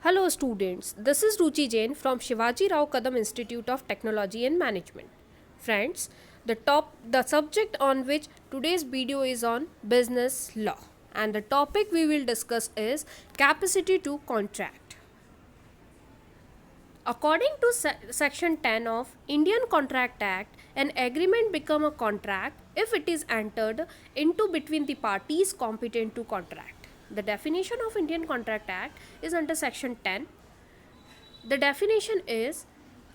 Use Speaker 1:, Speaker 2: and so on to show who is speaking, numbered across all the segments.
Speaker 1: Hello students, this is Ruchi Jain from Shivaji Rao Kadam Institute of Technology and Management. Friends, the subject on which today's video is on business law, and the topic we will discuss is capacity to contract. According to section 10 of Indian Contract Act, an agreement become a contract if it is entered into between the parties competent to contract. The definition of Indian Contract Act is under section 10. The definition is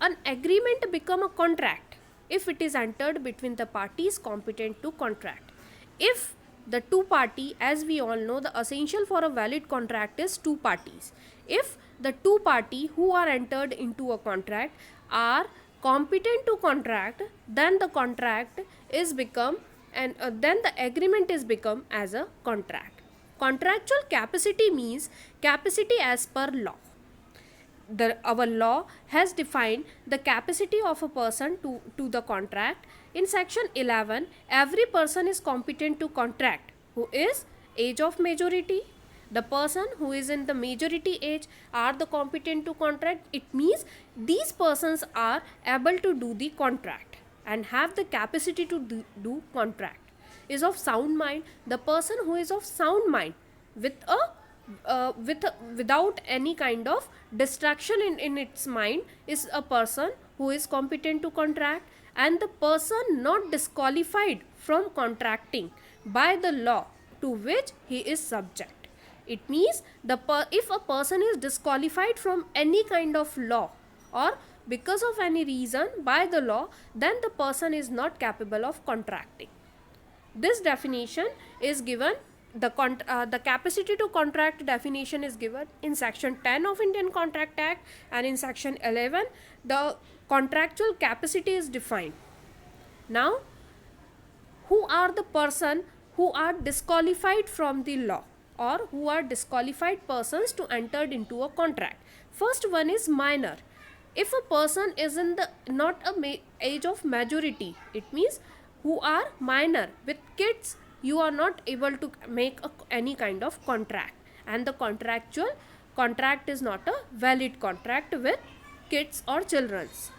Speaker 1: an agreement become a contract if it is entered between the parties competent to contract. If the two party, as we all know, the essential for a valid contract is two parties. If the two party who are entered into a contract are competent to contract, then the contract is become and then the agreement is become as a contract. Contractual capacity means capacity as per law. Our law has defined the capacity of a person to the contract. In section 11, every person is competent to contract who is age of majority. The person who is in the majority age are the competent to contract. It means these persons are able to do the contract and have the capacity to do contract. Is of sound mind. The person who is of sound mind without any kind of distraction in its mind is a person who is competent to contract, and the person not disqualified from contracting by the law to which he is subject. It means if a person is disqualified from any kind of law or because of any reason by the law, then the person is not capable of contracting. This definition is given, the capacity to contract definition is given in section 10 of Indian Contract Act, and in section 11 the contractual capacity is defined. Now, who are the person who are disqualified from the law or who are disqualified persons to enter into a contract? First one is minor. If a person is in the not a age of majority, it means who are minor. With kids, you are not able to make any kind of contract, and the contract is not a valid contract with kids or children's.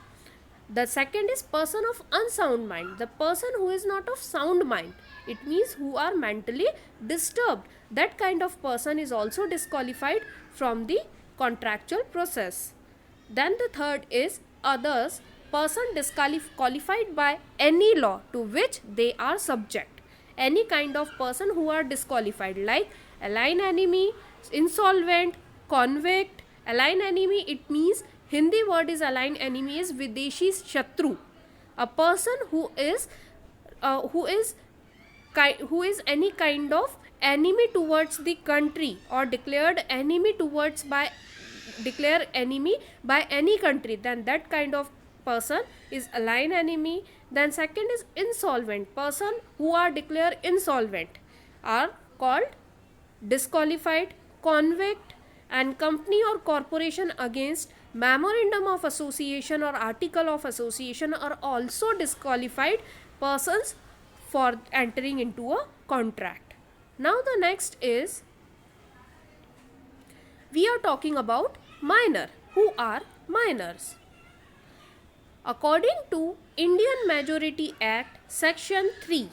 Speaker 1: The second is person of unsound mind. The person who is not of sound mind, it means who are mentally disturbed. That kind of person is also disqualified from the contractual process. Then the third is others, person disqualified by any law to which they are subject. Any kind of person who are disqualified, like alien enemy, insolvent, convict. Alien enemy, it means Hindi word is alien enemy is Videshi Shatru. A person who is any kind of enemy towards the country or declare enemy by any country, then that kind of person is alien enemy. Then second is insolvent. Person who are declared insolvent are called disqualified. Convict and company or corporation against memorandum of association or article of association are also disqualified persons for entering into a contract. Now the next is, we are talking about minor. Who are minors? According to Indian Majority Act section 3,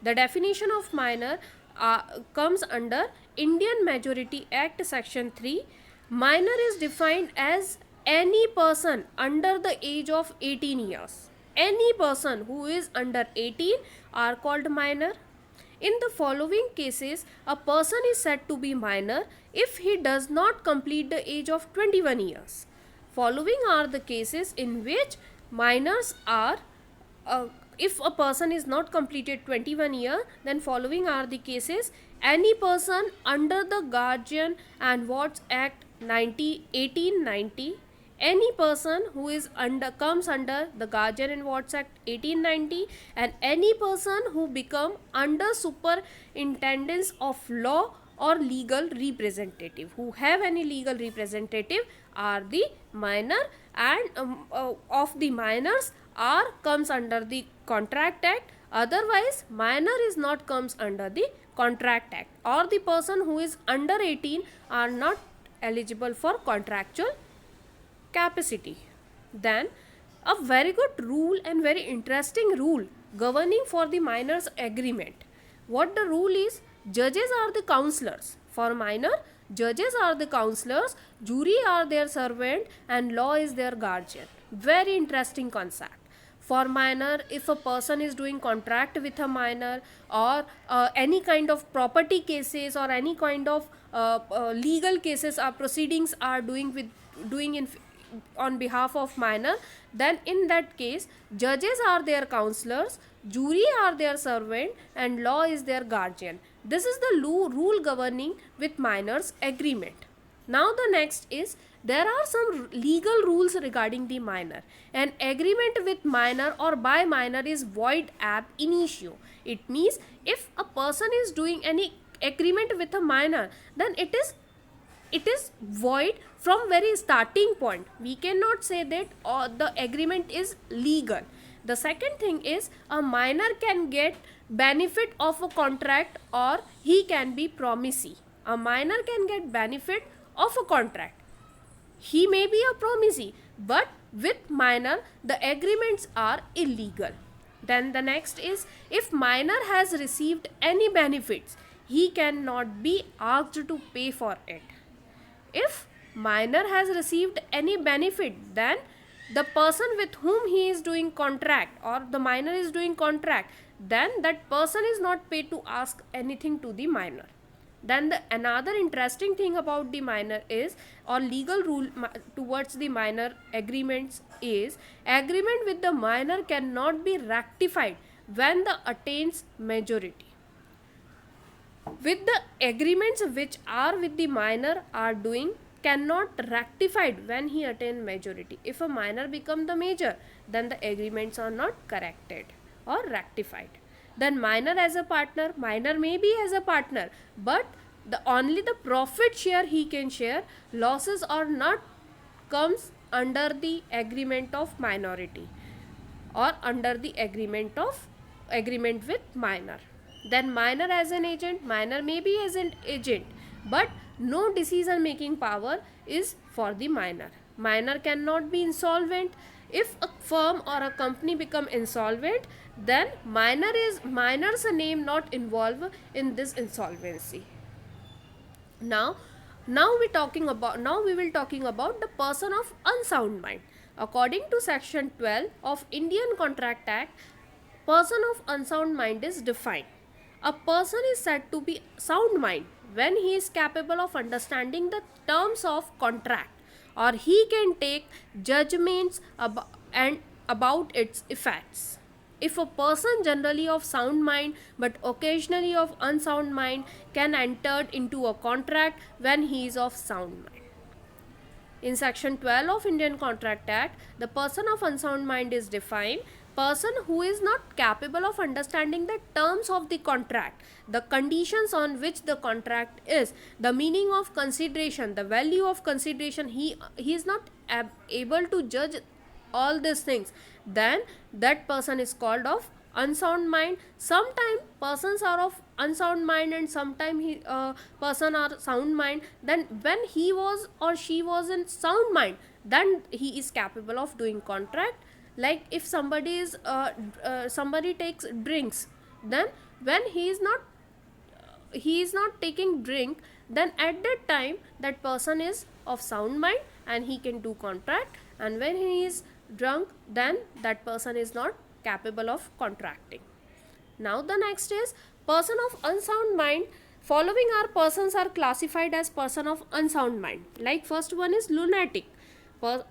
Speaker 1: the definition of minor comes under Indian Majority Act section 3. Minor is defined as any person under the age of 18 years. Any person who is under 18 are called minor. In the following cases, a person is said to be minor if he does not complete the age of 21 years. Following are the cases in which minors are, if a person is not completed 21 years, then following are the cases: any person under the Guardian and Wards Act 1890, any person who is comes under the Guardian and Wards Act 1890, and any person who become under superintendence of law or legal representative. Who have any legal representative are the minor, and of the minors are comes under the Contract Act. Otherwise, minor is not comes under the Contract Act, or the person who is under 18 are not eligible for contractual capacity. Then a very good rule and very interesting rule governing for the minors agreement. What the rule is, judges are the counselors. For minor, judges are the counselors, jury are their servant, and law is their guardian. Very interesting concept. For minor, if a person is doing contract with a minor, or any kind of property cases or any kind of legal cases or proceedings are doing in on behalf of minor, then in that case judges are their counselors, jury are their servant, and law is their guardian. This is the rule governing with minors agreement. Now the next is, there are some legal rules regarding the minor. An agreement with minor or by minor is void ab initio. It means if a person is doing any agreement with a minor, then it is void from very starting point. We cannot say that the agreement is legal. The second thing is, a minor can get benefit of a contract, or he can be promisee. A minor can get benefit of a contract. He may be a promisee, but with minor the agreements are illegal. Then the next is, if minor has received any benefits, he cannot be asked to pay for it. If minor has received any benefit, then the person with whom he is doing contract, or the minor is doing contract, then that person is not paid to ask anything to the minor. Then another interesting thing about the minor is, or legal rule towards the minor agreements is, agreement with the minor cannot be rectified when the attains majority. With the agreements which are with the minor are doing cannot rectified when he attain majority. If a minor become the major, then the agreements are not corrected or rectified. Then minor as a partner, minor may be as a partner, but only the profit share he can share, losses are not comes under the agreement of minority or under the agreement with minor. Then minor as an agent, minor may be as an agent, but no decision making power is for the minor. Minor cannot be insolvent. If a firm or a company become insolvent, then minor's name not involved in this insolvency. Now we will talking about the person of unsound mind. According to section 12 of Indian Contract Act, person of unsound mind is defined. A person is said to be sound mind when he is capable of understanding the terms of contract, or he can take judgments about its effects. If a person generally of sound mind but occasionally of unsound mind can enter into a contract when he is of sound mind. In section 12 of Indian Contract Act, the person of unsound mind is defined: person who is not capable of understanding the terms of the contract, the conditions on which the contract is, the meaning of consideration, the value of consideration, he is not able to judge all these things, then that person is called of unsound mind. Sometimes persons are of unsound mind and sometimes person are sound mind. Then when he was or she was in sound mind, then he is capable of doing contract. Like if somebody takes drinks, then when he is not taking drink, then at that time that person is of sound mind and he can do contract. And when he is drunk, then that person is not capable of contracting. Now the next is person of unsound mind. Following are persons are classified as person of unsound mind. Like first one is lunatic,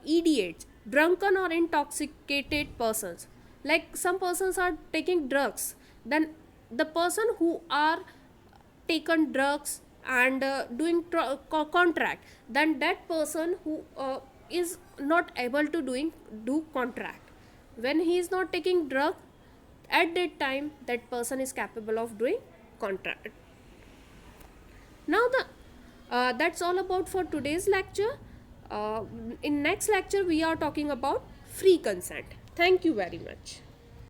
Speaker 1: idiots, drunken or intoxicated persons. Like some persons are taking drugs, then the person who are taken drugs and doing contract, then that person who is not able to do contract. When he is not taking drug, at that time that person is capable of doing contract. Now that's all about for today's lecture. In next lecture we are talking about free consent. Thank you very much.